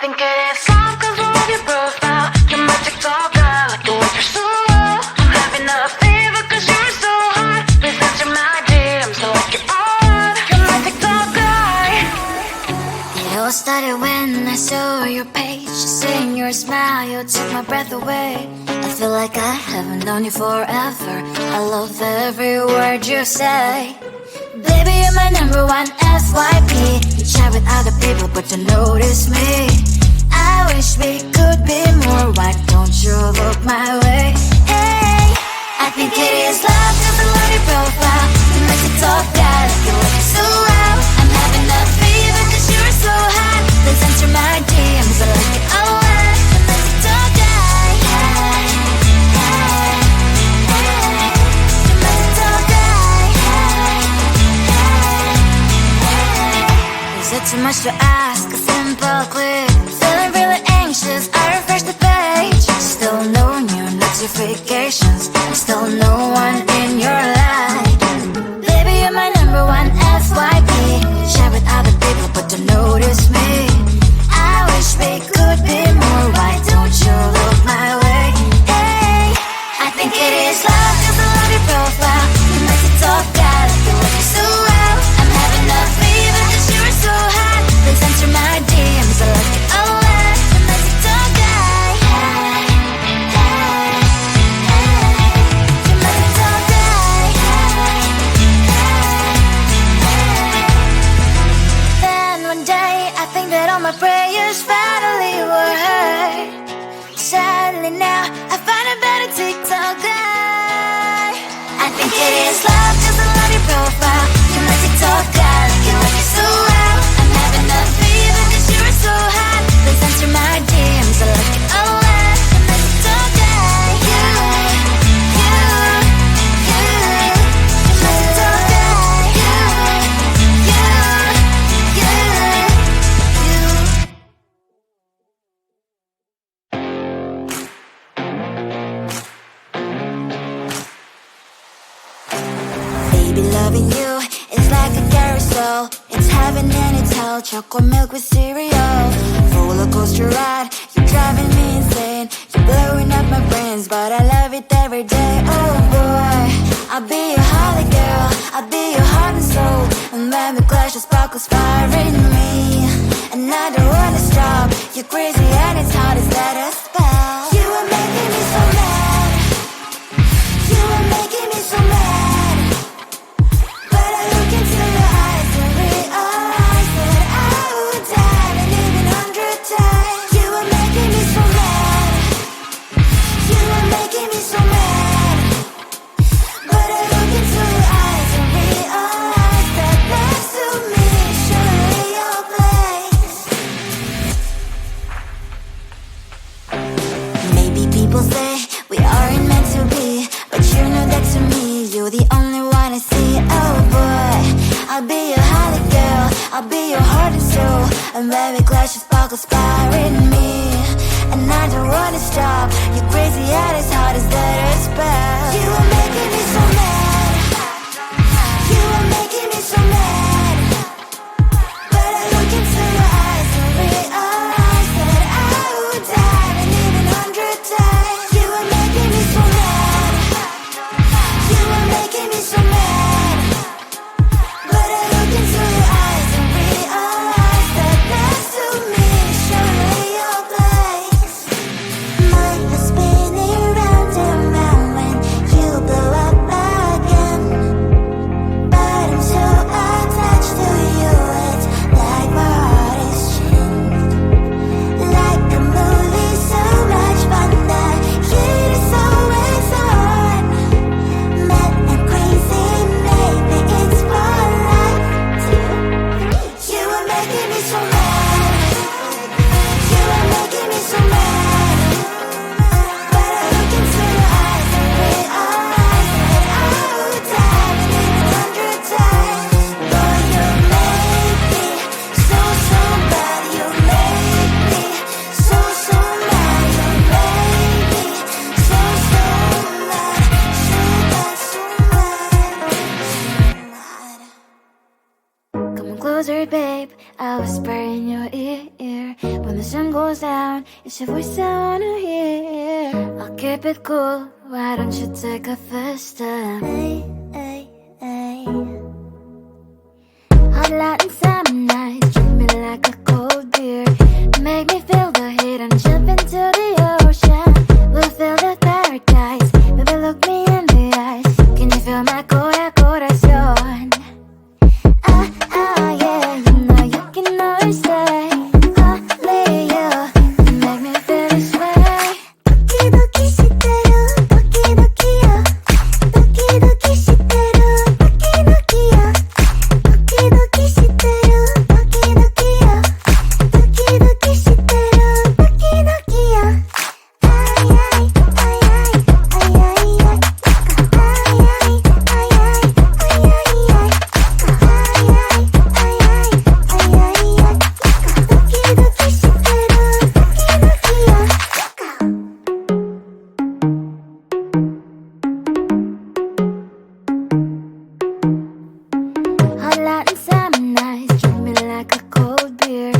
think it is love cause I love your profile. You're my TikTok guy, like the way you're so low. I'm having a fever cause you're so hot. Please answer my DMs, so like you're on. You're my TikTok guy. It all started when I saw your page. Seeing your smile, you took my breath away. I feel like I haven't known you forever. I love every word you say. Baby, you're my number one FYP. You chat with other people but don't notice me. I wish we could be more. Why don't you look my way? Hey, I think it is love cause I love your profile. You make it talk guy like you look so well. I'm having a fever cause you're so hot. Please answer my DMs, I like it a lot. You make it talk guy. Hey, hey, hey. You make it talk guy. Is it too much to ask? A simple click. Feeling really anxious, I refresh the page. Still no new notifications. Still no one in your life. Baby, you're my number one FYP. Chat with other people but don't notice me. I wish we could be more. Why don't you look my way? Hey, I think it is love cause I love your profile. You make it talk guy like you look so well. I'm having a fever cause you're so hot. Please answer my DMs, I like it a lot. You make it talk guy. Hey, hey, hey. You make it talk guy. Hey, hey, hey. Then one day I think that all my prayers finally were heard. Sadly now I find a better TikTok guy. I think it is love cause I love your profile. You make it talk guy like you like it so well. I'm having a fever cause you're so hot. Please answer my DMs, I like it a lot. You make it talk guy. You make it talk guy. Baby, loving you is like a carousel. It's heaven and it's hell. Chocolate milk with cereal. Roller coaster ride, you're driving me insane. You're blowing up my brains, but I love it every day. Oh boy, I'll be your holly girl. I'll be your heart and soul. And when we clash, the sparkles fire in me. And I don't wanna stop. You're crazy and it's hard as let us spell. You are making me so mad. You are making me so mad. But I look into your eyes and realize that I would die and even 100 times. You are making me so mad. You are making me so mad. But I look into your eyes and realize that next to me should be your place. closer, babe. I'll whisper in your ear. When the sun goes down, it's your voice I wanna hear. I'll keep it cool, why don't you take a first step? Hey, hey, hey. Hot Latin summer nights, treat me like a cold beer. Make me feel the heat and jump into the ocean. We'll feel the paradise, baby look me in the eyes. Can you feel my corazón? Yeah, you know you can always stay. Only you can make me feel this way. 도끼도끼 시대로 도끼도끼야. 도끼도끼 시대로 도끼도끼야. 도끼도끼 시대로 도끼도끼야. 도끼도끼 시대로 도끼도끼야. Hot Latin summer nights, treat me like a cold beer.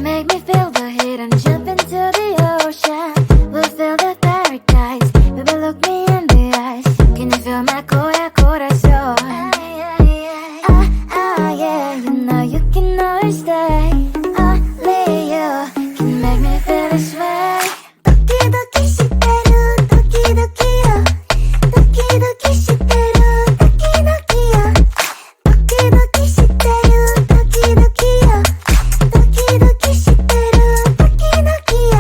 Make me feel the heat and jump into the ocean. We'll feel the paradise, baby look me in the eyes. Can you feel my corazón? Yeah, you know you can always stay. Only you can make me feel this way. 도끼도끼 시대로 도끼도끼야. 도끼도끼 시대로 도끼도끼야. 도끼도끼 시대로 도끼도끼야. 도끼도끼 시대로 도끼도끼야.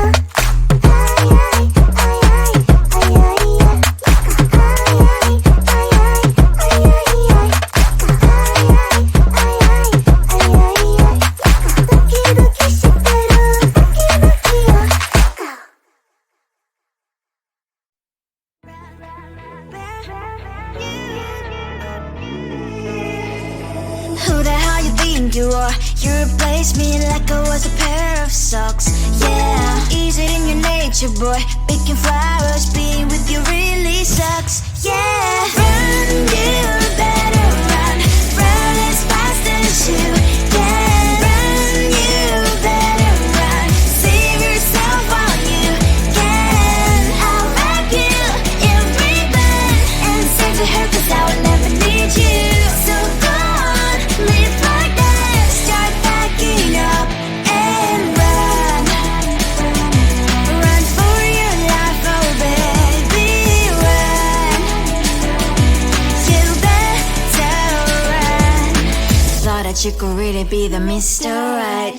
Who the hell you think you are? You replaced me like I was a pair of socks. Yeah, is it in your nature, boy? Picking flowers, being with you really sucks. Yeah, run, you better run. Run as fast as you can. Run, you better run. Save yourself while you can. I'll wrap you in ribbon and send to her 'cause I will never need you. So go on, live like that. Start backing up and run. Run for your life, oh baby, run. You better run. Thought that you could really be the Mr. Right.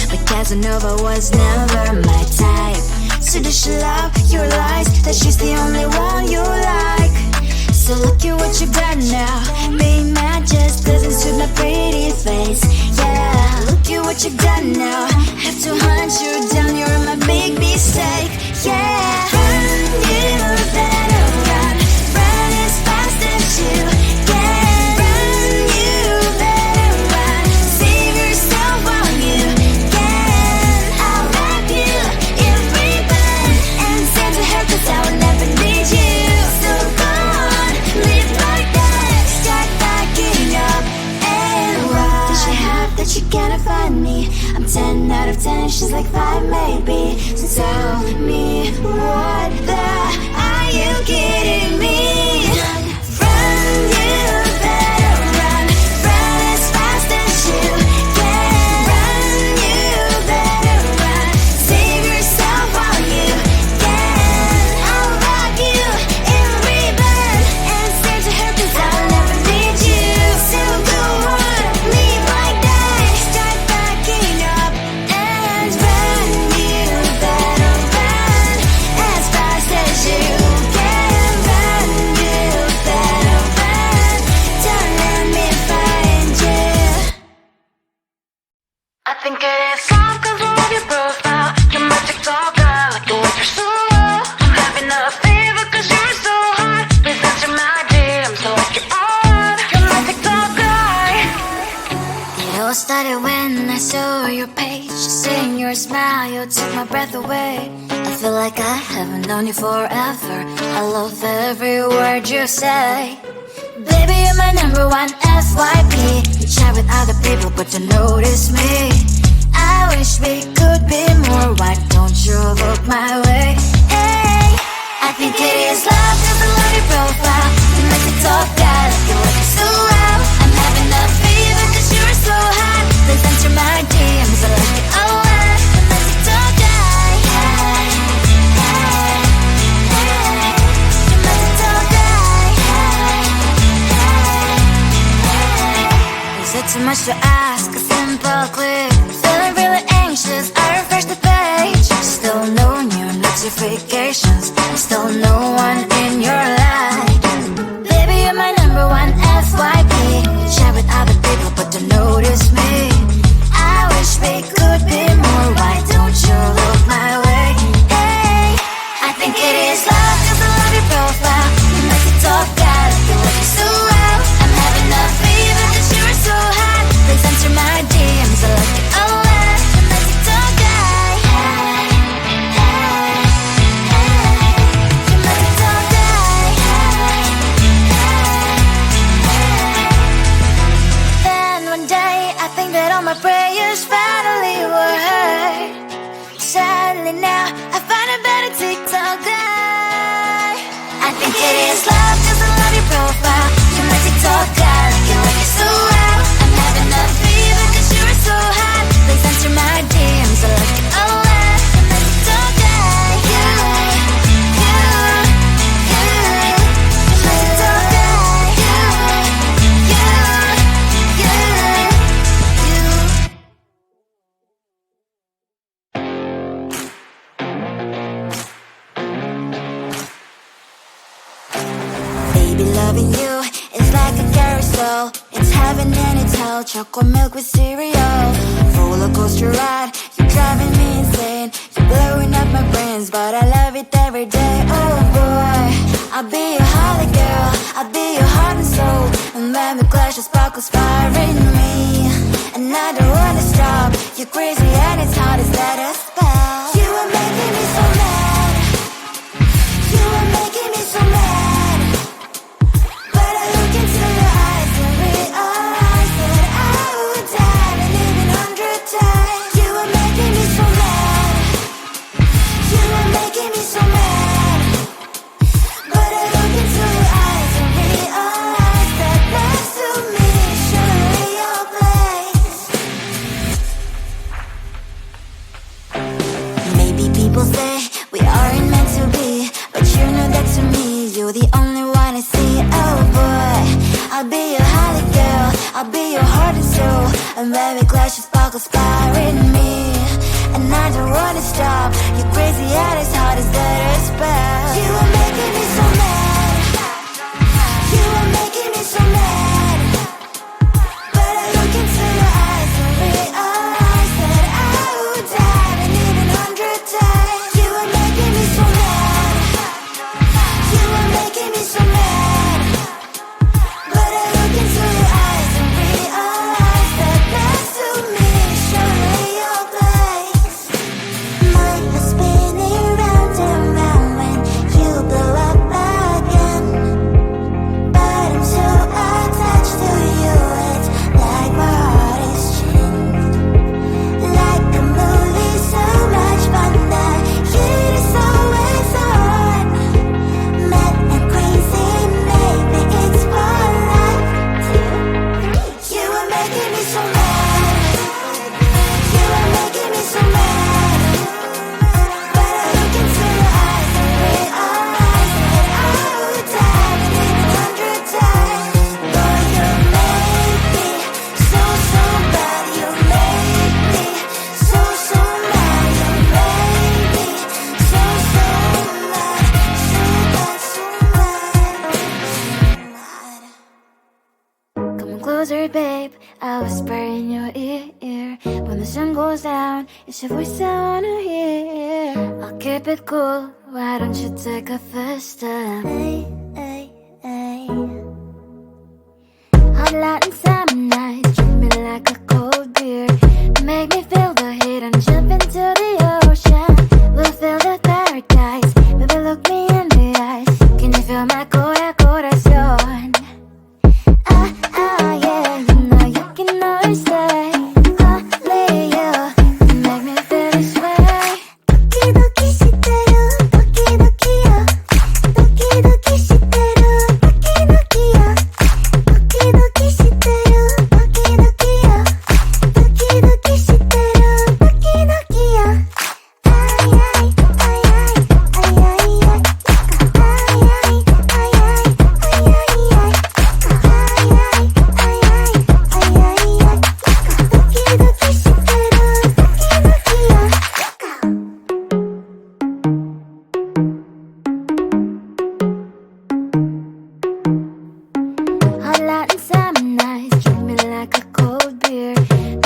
But Casanova was never my type. So does she love your lies? That she's the only one you like. So look at what you've done now. Being mad just doesn't suit my pretty face. Yeah, look at what you've done now. Have to hunt you down, you're my big mistake. Yeah, run, you better run. Run as fast as you can. Run, you better run. Save yourself while you can. I'll wrap you in ribbon and send to her 'cause I will never need you. So go on, live like that. Start backing up and run. Does she have that she cannot find me? I'm 10 out of 10, she's like 5 maybe. So tell me, what the are you kidding me? Run, you better run. Run as fast as you can. Run, you better run. Save yourself while you can. I'll wrap you in ribbon and send to her 'cause I'll never need you. So go on, live like that. Start backing up and run. You better run as fast as you can. Run, you better run. Don't let me find you. I think it is all 'cause of your profile. You're my TikTok girl, like the way you're so low. I'm having a fever 'cause you're so hot. Please answer my DMs so I can on. You're my TikTok guy. It all started when I saw your page. Seeing your smile, you took my breath away. I feel like I haven't known you forever. I love every word you say. Baby, you're my number one FYP. You chat with other people, but don't notice me. I wish we could be more. Why don't you look my way? Hey, I think it is love, cause I love your profile. You make me talk guy like you're working so well. I'm having a fever cause you're so hot. Please answer my DMs, I like it a lot. You make me talk guy. Hey, hey, hey. You make me talk guy. Hey, hey, hey. Is it too much to ask? A simple click. Feeling really anxious, I refresh the page. Still no new notifications. Still no one in your life. Baby, you're my number one FYP. You chat with other people, but don't notice me. I wish we could be more. Why don't you look my way? Hey, I think it is love, cause I love your profile. You make me talk guy like you're working so well. I'm having a fever cause you're so hot. Please answer my DMs, I like it a lot. You make me talk guy. Hey, hey, hey. You make me talk guy. Hey, hey, hey. Then one day I think that all my prayers finally were heard. Sadly now I find a better TikTok guy. I think it is love cause I love your profile. You're my TikTok guy like you're working so well. I'm having a fever cause you're so hot. Please answer my DMs, I like it a lot. You're my TikTok guy. You, you, you. You're my TikTok guy. You, you, you. Baby, loving you is like a carousel. It's heaven and it's hell. Chocolate milk with cereal. Roller coaster ride. You're driving me insane. You're blowing up my brains, but I love it every day. Oh boy, I'll be your holly girl. I'll be your heart and soul. And when we clash, the sparkles fire in me. And I don't wanna stop. You're crazy and it's hard as let us spell. You are making me so mad. You are making me so mad. But I look into your eyes and realize that I would die and even 100 times. You are making me so mad. You are making me so mad. But I look into your eyes and realize that next to me is surely your place. Maybe people say we aren't meant to be, but you know that to me you're the only one I see. Oh boy, I'll be your holly girl. I'll be your heart and soul. And when we clash, the sparkles fire in me. And I don't wanna stop. You're crazy and as hard as that a spell. You are making me so mad. You are making me so mad. But I look into your eyes and realize that I would die and even 100 times. You are making me so mad. You are making me so mad. But I look into your eyes and realize that next to me is surely your place. My head's spinning round and round when you blow up again. But I'm so attached to you, it's like my heart is chained. Like a movie, so much fun. The heat is always on. Mad and crazy, maybe it's for life. 2, 3. You are making me so mad. You are making me so mad. But I look into your eyes and realize that I would die and even 100 times. Boy, you make me so, so bad. You make me so, so mad. You make me so, so mad. So bad, so mad, so mad. Come closer, babe. I'll whisper in your ear. When the sun goes down, it's your voice I wanna hear. I'll keep it cool. Why don't you take a first step? Hey, hey, hey. Hot Latin summer nights, treat me like a cold beer. Make me feel the heat and jump into the ocean. We'll feel the paradise. Baby, look me in the eyes. Can you feel my corazón? hot and summer nights, drink me like a cold beer.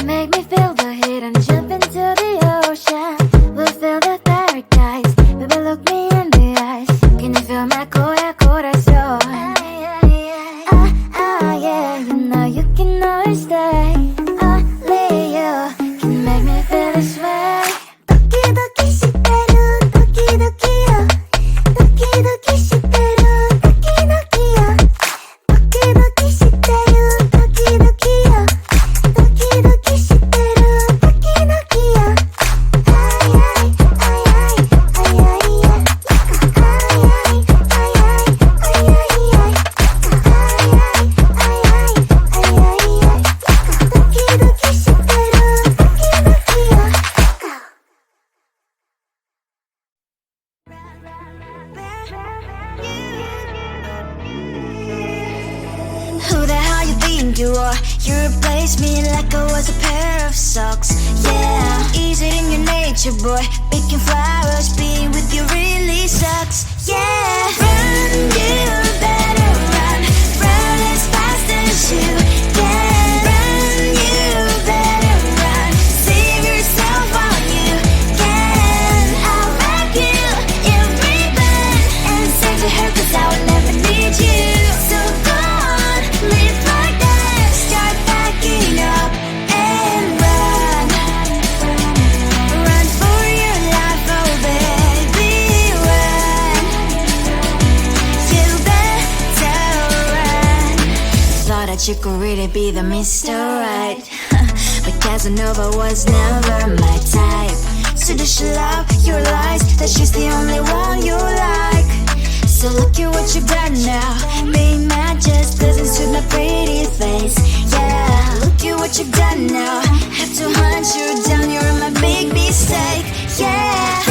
Make me feel the heat and jump into the ocean. We'll feel the paradise, baby look me in the eyes. Can you feel my corazón? Yeah, you know you can always stay. Only you can make me feel this way. 도끼도끼 시대로 도끼도끼요. 도끼도끼 시대로 도끼도끼요. 도끼도끼 시대로 도끼도끼요. 도끼도끼 시대로 도끼도끼요. 아이 Who the hell you think you are? You replaced me like I was a pair of socks. Yeah, is it in your nature, boy? Picking flowers, being with you really sucks. Yeah, run, you better run. Run as fast as you can. Run, you better run. Save yourself while you can. I'll wrap you in ribbon and send to her 'cause I will never need you. So go on, live like that. Start packing up and run. Run for your life, oh baby, run. You better run. Thought that you could really be the Mr. Right. But Casanova was never my type. So does she love your lies? That she's the only one you like. So look at what you've done now. Being mad just doesn't suit my pretty face. Yeah, look at what you've done now. Have to hunt you down, you're my big mistake. Yeah.